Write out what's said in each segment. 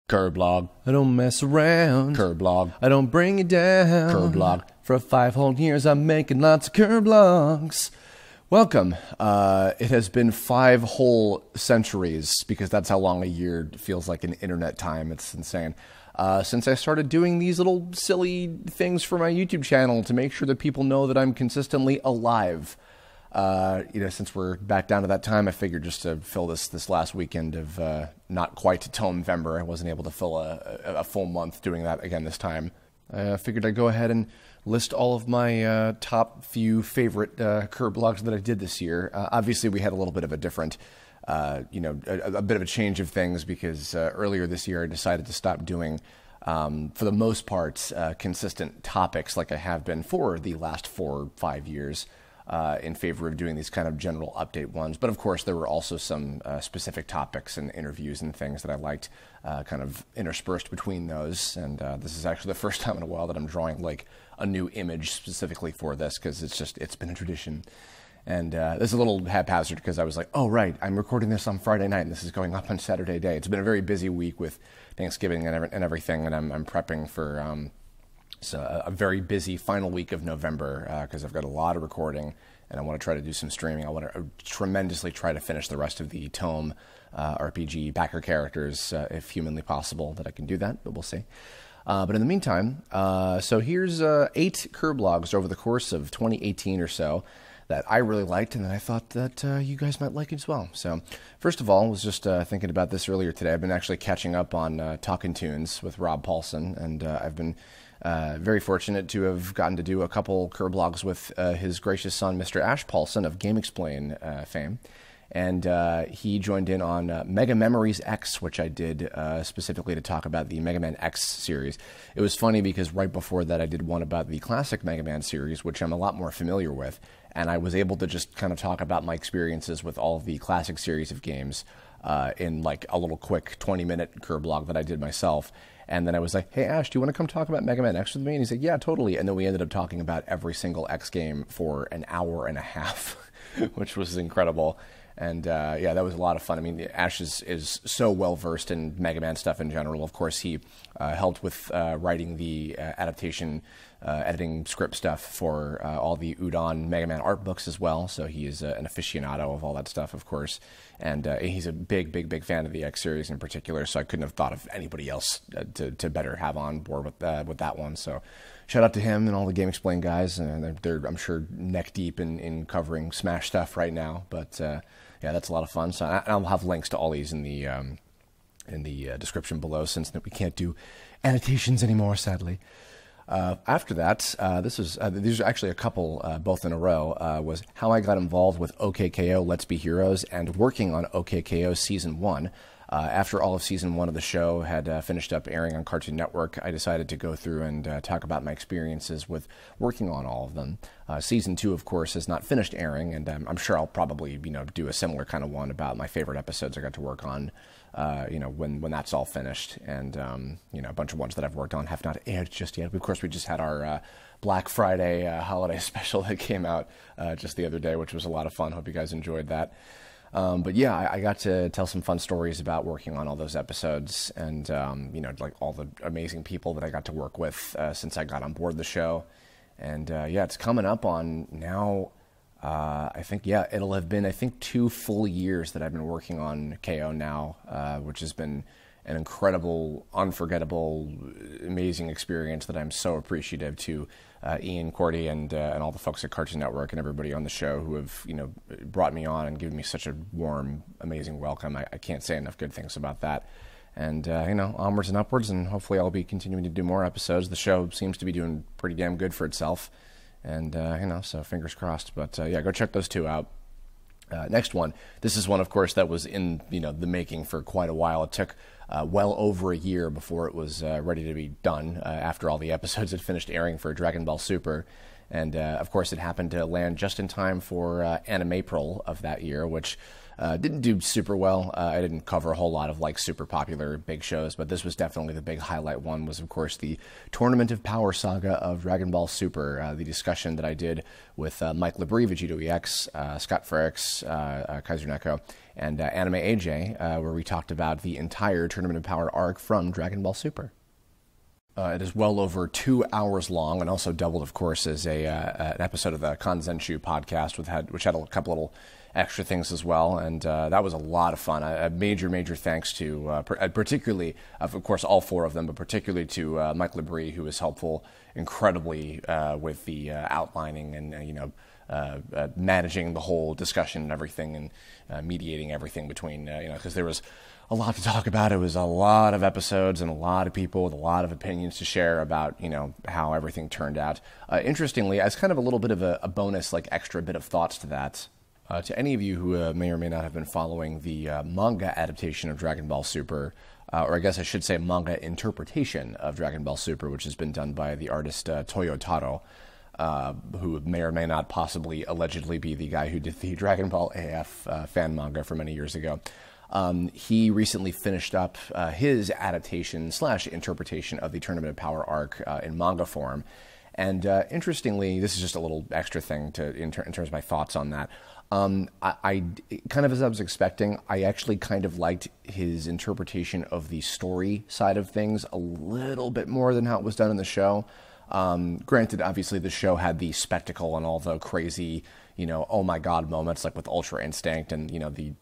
Kirblog. I don't mess around. Kirblog. I don't bring you down. Kirblog. For 5 whole years, I'm making lots of Kirblogs. Welcome. It has been 5 whole centuries, because that's how long a year feels like in internet time. It's insane. Since I started doing these little silly things for my YouTube channel to make sure that people know that I'm consistently alive. Since we're back down to that time, I figured just to fill this last weekend of not quite TOME November, I wasn't able to fill a full month doing that again this time. I figured I'd go ahead and list all of my top few favorite Kirblogs that I did this year. Obviously, we had a little bit of a different, a bit of a change of things, because earlier this year I decided to stop doing, for the most part, consistent topics like I have been for the last 4 or 5 years. In favor of doing these kind of general update ones. But of course, there were also some specific topics and interviews and things that I liked kind of interspersed between those. And this is actually the first time in a while that I'm drawing like a new image specifically for this, because it's been a tradition. And this is a little haphazard, because I was like, oh, right, I'm recording this on Friday night and this is going up on Saturday day. It's been a very busy week with Thanksgiving and everything, and I'm prepping for... So a very busy final week of November, because I've got a lot of recording, and I want to try to do some streaming. I want to tremendously try to finish the rest of the TOME RPG backer characters, if humanly possible, that I can do that, but we'll see. But in the meantime, so here's 8 Kirblogs over the course of 2018 or so that I really liked, and that I thought that you guys might like as well. So first of all, I was just thinking about this earlier today. I've been actually catching up on Talkin' Tunes with Rob Paulson, and I've been very fortunate to have gotten to do a couple Kirblogs with his gracious son, Mr. Ash Paulson of GameXplain fame. And he joined in on Mega Memories X, which I did specifically to talk about the Mega Man X series. It was funny because right before that I did one about the classic Mega Man series, which I'm a lot more familiar with. And I was able to just kind of talk about my experiences with all of the classic series of games in like a little quick 20-minute Kirblog that I did myself. And then I was like, hey, Ash, do you want to come talk about Mega Man X with me? And he said, yeah, totally. And then we ended up talking about every single X game for an hour and a half, which was incredible. And yeah, that was a lot of fun. I mean, Ash is so well-versed in Mega Man stuff in general. Of course, he helped with writing the adaptation, editing script stuff for all the Udon Mega Man art books as well. So he is an aficionado of all that stuff, of course. And he's a big fan of the X series in particular. So I couldn't have thought of anybody else to better have on board with that one. So shout out to him and all the GameXplain guys. They're I'm sure neck deep in covering Smash stuff right now. But yeah, that's a lot of fun. So I'll have links to all these in the description below, since we can't do annotations anymore, sadly. After that, these are actually a couple, both in a row, was how I got involved with OK K.O. Let's Be Heroes and working on OK K.O. Season 1. After all of Season 1 of the show had finished up airing on Cartoon Network, I decided to go through and talk about my experiences with working on all of them. Season 2, of course, has not finished airing, and I'm sure I'll probably do a similar kind of one about my favorite episodes I got to work on, when that's all finished. And, a bunch of ones that I've worked on have not aired just yet. Of course, we just had our Black Friday holiday special that came out just the other day, which was a lot of fun. Hope you guys enjoyed that. But yeah, I got to tell some fun stories about working on all those episodes, and like all the amazing people that I got to work with since I got on board the show. And yeah, it's coming up on now. I think it'll have been 2 full years that I've been working on KO now, which has been an incredible, unforgettable, amazing experience that I'm so appreciative to Ian, Cordy, and all the folks at Cartoon Network and everybody on the show who have brought me on and given me such a warm, amazing welcome. I can't say enough good things about that. And onwards and upwards, and hopefully I'll be continuing to do more episodes. The show seems to be doing pretty damn good for itself, and so fingers crossed. But yeah, go check those 2 out. Next one. This is one, of course, that was in the making for quite a while. It took well over a year before it was ready to be done, after all the episodes had finished airing for Dragon Ball Super. And, of course, it happened to land just in time for Anime-April of that year, which didn't do super well. I didn't cover a whole lot of, like, super popular big shows, but this was definitely the big highlight one was, of course, the Tournament of Power saga of Dragon Ball Super, the discussion that I did with Mike Labrie, Vegito EX, Scott Frericks, Kaiser Neko, and Anime AJ, where we talked about the entire Tournament of Power arc from Dragon Ball Super. It is well over 2 hours long, and also doubled, of course, as an episode of the Kanzenshu podcast, which had a couple little extra things as well, and that was a lot of fun. A major thanks to, particularly, of course, all four of them, but particularly to Mike Labrie, who was helpful incredibly with the outlining and, managing the whole discussion and everything, and mediating everything between, because there was a lot to talk about. It was a lot of episodes and a lot of people with a lot of opinions to share about, how everything turned out. Interestingly, as kind of a little bit of a bonus, like extra bit of thoughts to that, to any of you who may or may not have been following the manga adaptation of Dragon Ball Super, or I guess I should say manga interpretation of Dragon Ball Super, which has been done by the artist Toyo Taro, who may or may not possibly allegedly be the guy who did the Dragon Ball AF fan manga for many years ago. He recently finished up his adaptation / interpretation of the Tournament of Power arc in manga form. And interestingly, this is just a little extra thing in terms of my thoughts on that. I kind of, as I was expecting, I actually kind of liked his interpretation of the story side of things a little bit more than how it was done in the show. Granted, obviously, the show had the spectacle and all the crazy, oh my god moments, like with Ultra Instinct and, the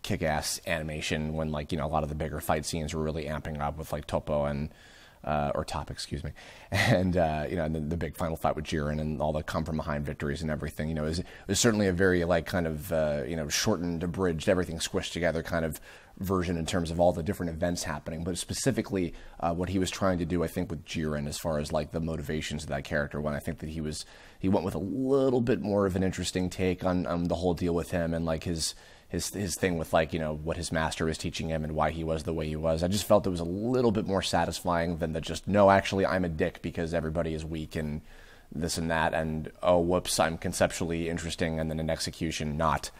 kick-ass animation when, like, a lot of the bigger fight scenes were really amping up with, like, Topo and... or Top, excuse me, and and then the big final fight with Jiren and all the come-from-behind victories and everything. It was certainly a very, like, kind of shortened, abridged, everything squished together kind of version in terms of all the different events happening. But specifically, what he was trying to do, I think, with Jiren, as far as, like, the motivations of that character, when I think that he went with a little bit more of an interesting take on the whole deal with him and, like, his thing with, like, what his master was teaching him and why he was the way he was. I just felt it was a little bit more satisfying than the just, no, actually, I'm a dick because everybody is weak and this and that, and, oh, whoops, I'm conceptually interesting, and then in execution, not.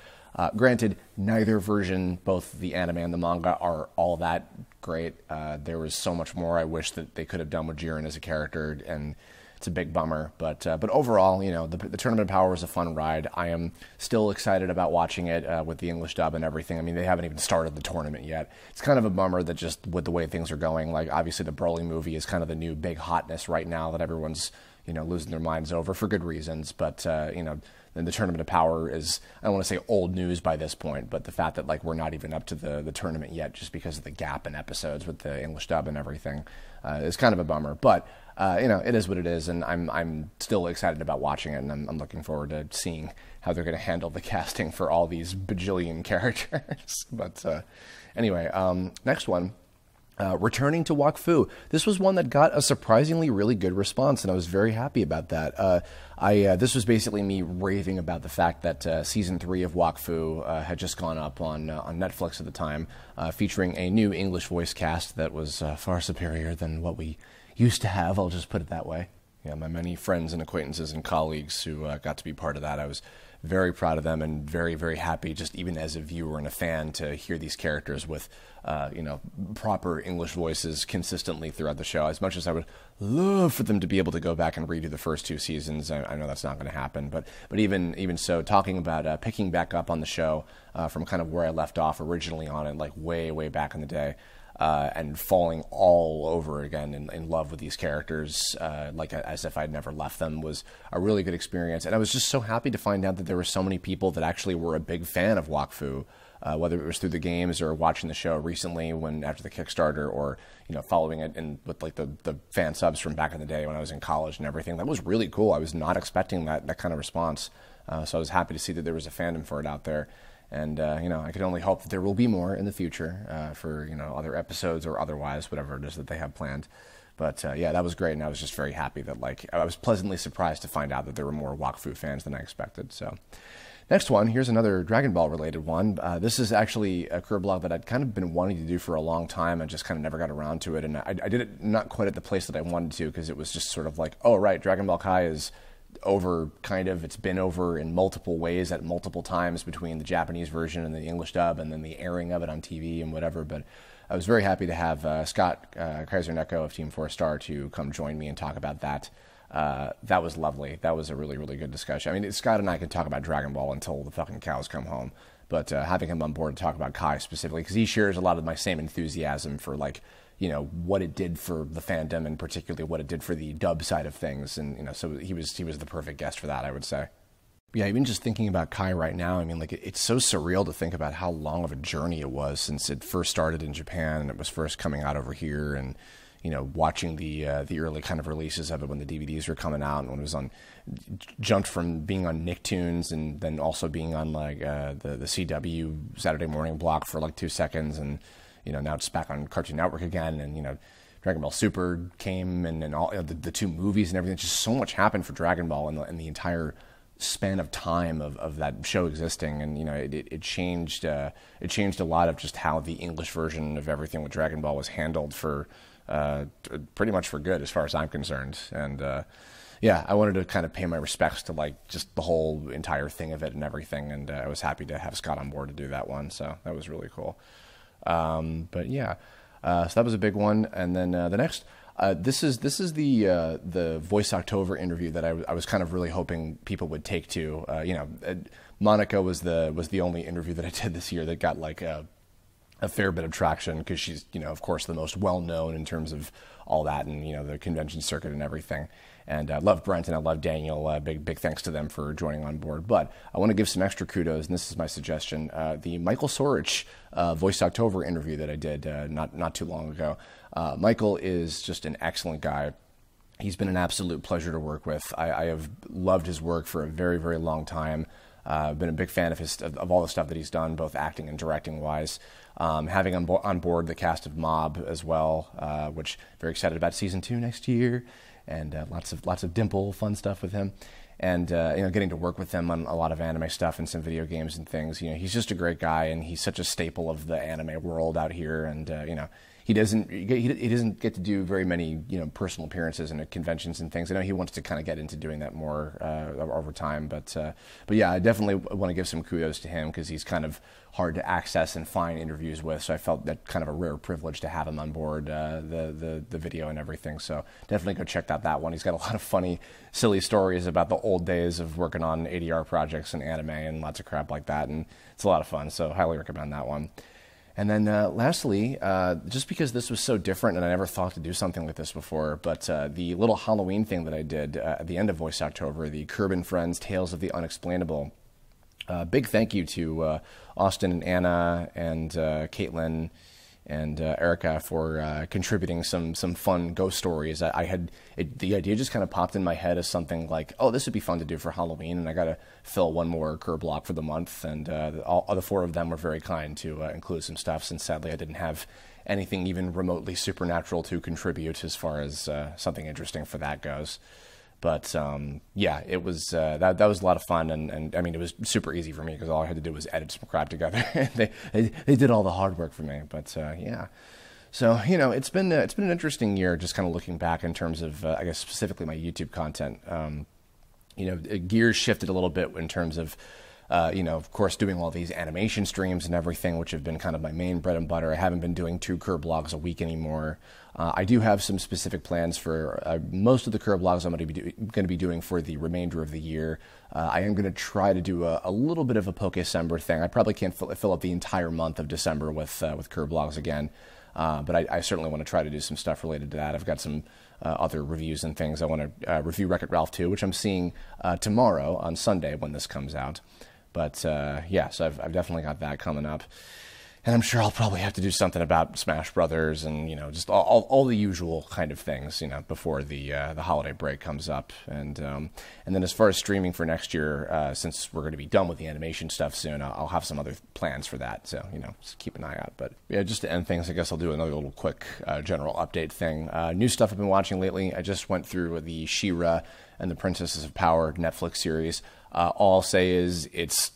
Granted, neither version, both the anime and the manga, are all that great. There was so much more I wish that they could have done with Jiren as a character, and it's a big bummer, but overall, the Tournament of Power was a fun ride. I am still excited about watching it with the English dub and everything. I mean, they haven't even started the tournament yet. It's kind of a bummer that just with the way things are going, like, obviously the Broly movie is kind of the new big hotness right now that everyone's, losing their minds over for good reasons, but, then the Tournament of Power is, I don't want to say old news by this point, but the fact that, like, we're not even up to the tournament yet just because of the gap in episodes with the English dub and everything is kind of a bummer. But, it is what it is, and I'm still excited about watching it, and I'm looking forward to seeing how they're going to handle the casting for all these bajillion characters. But anyway, next one. Returning to Wakfu. This was one that got a surprisingly really good response, and I was very happy about that. This was basically me raving about the fact that Season 3 of Wakfu had just gone up on Netflix at the time, featuring a new English voice cast that was far superior than what we used to have, I'll just put it that way. My many friends and acquaintances and colleagues who got to be part of that, I was very proud of them and very, very happy, just even as a viewer and a fan, to hear these characters with, proper English voices consistently throughout the show. As much as I would love for them to be able to go back and redo the first 2 seasons, I know that's not going to happen. But even so, talking about picking back up on the show from kind of where I left off originally on it, like way, way back in the day, and falling all over again in love with these characters, like as if I'd never left them, was a really good experience. And I was just so happy to find out that there were so many people that actually were a big fan of Wakfu, whether it was through the games or watching the show recently after the Kickstarter, or following it with like the fan subs from back in the day when I was in college and everything. That was really cool. I was not expecting that kind of response, so I was happy to see that there was a fandom for it out there. And, I can only hope that there will be more in the future for, other episodes or otherwise, whatever it is that they have planned. But, yeah, that was great, and I was just very happy that, I was pleasantly surprised to find out that there were more Wakfu fans than I expected. So, next one, here's another Dragon Ball-related one. This is actually a Kirblog that I'd kind of been wanting to do for a long time and just kind of never got around to it. And I did it not quite at the place that I wanted to, because it was just sort of like, oh, right, Dragon Ball Kai is over, kind of. It's been over in multiple ways at multiple times between the Japanese version and the English dub, and then the airing of it on TV and whatever. But I was very happy to have Scott Kaiser-Neko of Team 4 Star to come join me and talk about that. That was lovely. That was a really, really good discussion. I mean, Scott and I can talk about Dragon Ball until the fucking cows come home. But having him on board to talk about Kai specifically, because he shares a lot of my same enthusiasm for, like, you know, what it did for the fandom, and particularly what it did for the dub side of things. And, you know, so he was the perfect guest for that, I would say. Yeah, even just thinking about Kai right now, I mean, like, it's so surreal to think about how long of a journey it was since it first started in Japan and it was first coming out over here, and, you know, watching the early kind of releases of it when the DVDs were coming out, and when it was jumped from being on Nicktoons and then also being on, like, the CW Saturday morning block for like 2 seconds, and, you know, now it's back on Cartoon Network again, and, you know, Dragon Ball Super came, and all, you know, the 2 movies and everything. Just so much happened for Dragon Ball in the entire span of time of that show existing, and, you know, it changed a lot of just how the English version of everything with Dragon Ball was handled for pretty much for good, as far as I'm concerned. And yeah, I wanted to kind of pay my respects to, like, just the whole entire thing of it and everything, and I was happy to have Scott on board to do that one, so that was really cool. But yeah, so that was a big one. And then the next, this is the Voiceoctover interview that I was kind of really hoping people would take to. You know, Monica was the only interview that I did this year that got, like, a fair bit of traction, because she's, you know, of course, the most well known in terms of all that, and, you know, the convention circuit and everything. And I love Brent and I love Daniel. Big thanks to them for joining on board. But I want to give some extra kudos, and this is my suggestion. The Michael Sorich Voiceoctover interview that I did not too long ago. Michael is just an excellent guy. He's been an absolute pleasure to work with. I have loved his work for a very, very long time. Been a big fan of all the stuff that he's done, both acting and directing wise. Having on board the cast of Mob as well, which very excited about season 2 next year, and lots of Dimple fun stuff with him, and you know, getting to work with him on a lot of anime stuff and some video games and things. You know, he's just a great guy, and he's such a staple of the anime world out here, and you know, he doesn't get to do very many, you know, personal appearances and conventions and things. I know he wants to kind of get into doing that more over time, but yeah, I definitely want to give some kudos to him, because he's kind of hard to access and find interviews with. So I felt that kind of a rare privilege to have him on board the video and everything. So definitely go check out that one. He's got a lot of funny, silly stories about the old days of working on ADR projects and anime and lots of crap like that, and it's a lot of fun. So highly recommend that one. And then lastly, just because this was so different and I never thought to do something like this before, but the little Halloween thing that I did at the end of Voiceoctober, the Kirb and Friends Tales of the Unexplainable. Big thank you to Austin and Anna and Caitlin and Erica for contributing some fun ghost stories. The idea just kind of popped in my head as something like, oh, this would be fun to do for Halloween, and I got to fill one more Kirblog for the month, and all the 4 of them were very kind to include some stuff, since sadly I didn't have anything even remotely supernatural to contribute as far as something interesting for that goes. But yeah, it was that was a lot of fun, and I mean, it was super easy for me, because all I had to do was edit some crap together. they did all the hard work for me. But yeah, so, you know, it's been an interesting year, just kind of looking back in terms of I guess specifically my YouTube content. You know, gears shifted a little bit in terms of you know, of course, doing all these animation streams and everything, which have been kind of my main bread and butter. I haven't been doing 2 Kirblogs a week anymore. I do have some specific plans for most of the Kirblogs I'm going to be doing for the remainder of the year. I am going to try to do a little bit of a Poke-December thing. I probably can't fill up the entire month of December with Kirblogs again, but I certainly want to try to do some stuff related to that. I've got some other reviews and things. I want to review Wreck-It Ralph 2, which I'm seeing tomorrow on Sunday when this comes out. But yeah, so I've definitely got that coming up. And I'm sure I'll probably have to do something about Smash Brothers and, you know, just all the usual kind of things, you know, before the holiday break comes up. And then as far as streaming for next year, since we're going to be done with the animation stuff soon, I'll have some other plans for that. So, you know, just keep an eye out. But yeah, just to end things, I guess I'll do another little quick general update thing. New stuff I've been watching lately. I just went through the She-Ra and the Princesses of Power Netflix series. All I'll say is it's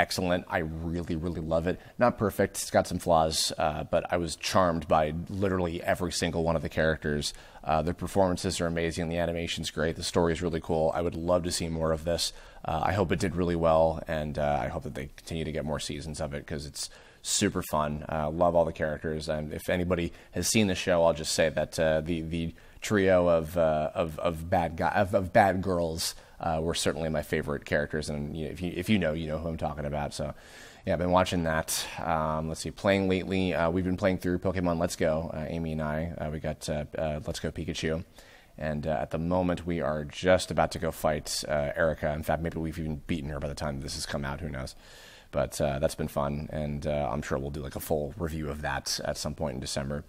excellent. I really, really love it. Not perfect. It's got some flaws, but I was charmed by literally every single one of the characters. The performances are amazing. The animation's great. The story is really cool. I would love to see more of this. I hope it did really well, and I hope that they continue to get more seasons of it because it's super fun. Love all the characters. And if anybody has seen the show, I'll just say that the trio of bad girls were certainly my favorite characters. And you know, if you know who I'm talking about. So yeah, I've been watching that. Let's see, playing lately. We've been playing through Pokemon Let's Go. Amy and I. We got Let's Go Pikachu. And at the moment, we are just about to go fight Erica. In fact, maybe we've even beaten her by the time this has come out. Who knows? But that's been fun, and I'm sure we'll do like a full review of that at some point in December.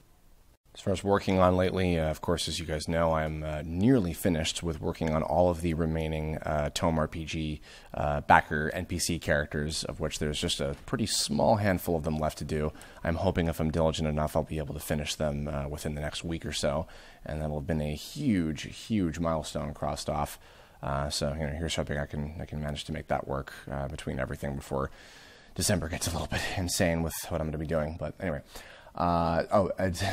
As far as working on lately, of course, as you guys know, I'm nearly finished with working on all of the remaining TOME RPG backer NPC characters, of which there's just a pretty small handful of them left to do. I'm hoping if I'm diligent enough, I'll be able to finish them within the next week or so, and that'll have been a huge, huge milestone crossed off. So here's hoping I can manage to make that work between everything before December gets a little bit insane with what I'm going to be doing. But anyway,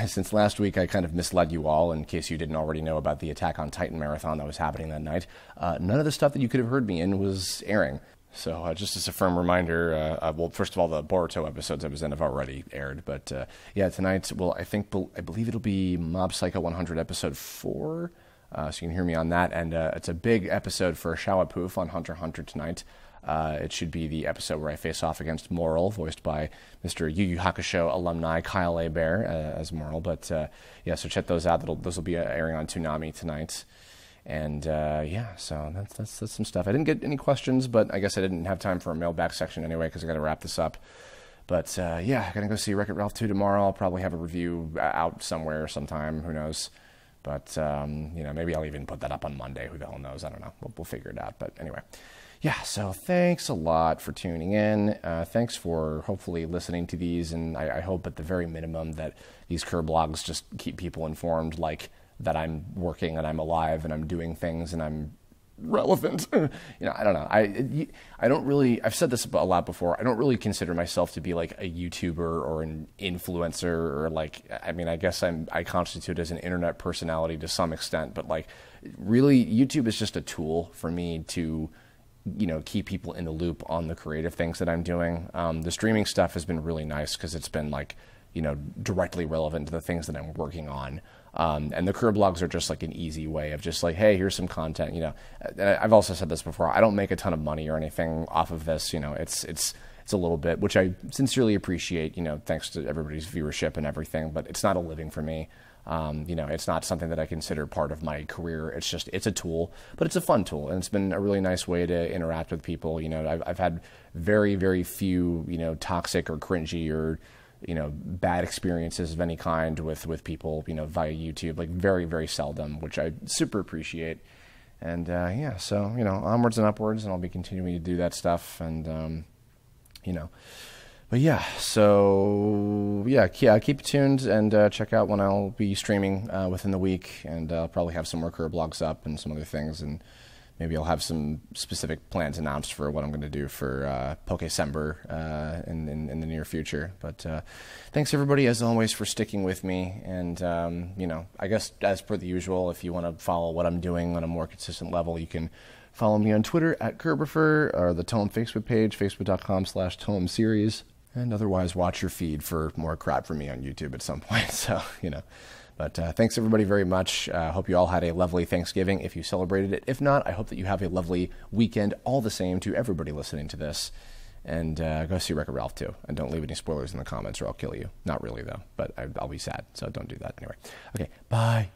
since last week I kind of misled you all in case you didn't already know about the Attack on Titan marathon that was happening that night. None of the stuff that you could have heard me in was airing. So just as a firm reminder, well, first of all, the Boruto episodes I was in have already aired. But yeah, tonight, well, I believe it'll be Mob Psycho 100 episode 4. So you can hear me on that, and it's a big episode for Shawapoof on Hunter x Hunter tonight. It should be the episode where I face off against Moral, voiced by Mr. Yu Yu Hakusho alumni Kyle A. Bear as Moral. But yeah, so check those out. Those will be airing on Toonami tonight. And yeah, so that's some stuff. I didn't get any questions, but I guess I didn't have time for a mailbag section anyway because I got to wrap this up. But yeah, I'm gonna go see Wreck-It Ralph 2 tomorrow. I'll probably have a review out somewhere sometime. Who knows? But, maybe I'll even put that up on Monday. Who the hell knows? I don't know. We'll figure it out. But anyway, yeah, so thanks a lot for tuning in. Thanks for hopefully listening to these. And I hope at the very minimum that these Kirblogs just keep people informed, like that I'm working and I'm alive and I'm doing things and I'm relevant. I don't know. I don't really, I've said this a lot before. I don't really consider myself to be like a YouTuber or an influencer or like, I mean, I guess I constitute as an internet personality to some extent, but like really YouTube is just a tool for me to, keep people in the loop on the creative things that I'm doing. The streaming stuff has been really nice because it's been like, directly relevant to the things that I'm working on. And the Kirblogs are just like an easy way of just like, hey, here's some content, I've also said this before. I don't make a ton of money or anything off of this. It's a little bit, which I sincerely appreciate, thanks to everybody's viewership and everything, but it's not a living for me. It's not something that I consider part of my career. It's a tool, but it's a fun tool. And it's been a really nice way to interact with people. I've had very, very few, toxic or cringy or, bad experiences of any kind with people, via YouTube, like very, very seldom, which I super appreciate. And, yeah, so, onwards and upwards, and I'll be continuing to do that stuff. And, but yeah, so yeah, keep tuned and check out when I'll be streaming within the week. And I'll probably have some more Kirblogs up and some other things. And maybe I'll have some specific plans announced for what I'm going to do for Pokecember in the near future. But thanks, everybody, as always, for sticking with me. And, I guess as per the usual, if you want to follow what I'm doing on a more consistent level, you can follow me on Twitter at Kirbifer or the Tome Facebook page, facebook.com/Tome series. And otherwise, watch your feed for more crap from me on YouTube at some point. So, But thanks, everybody, very much. Hope you all had a lovely Thanksgiving if you celebrated it. If not, I hope that you have a lovely weekend all the same to everybody listening to this. And go see Wreck-It Ralph 2. And don't leave any spoilers in the comments or I'll kill you. Not really, though. But I'll be sad, so don't do that anyway. Okay, bye.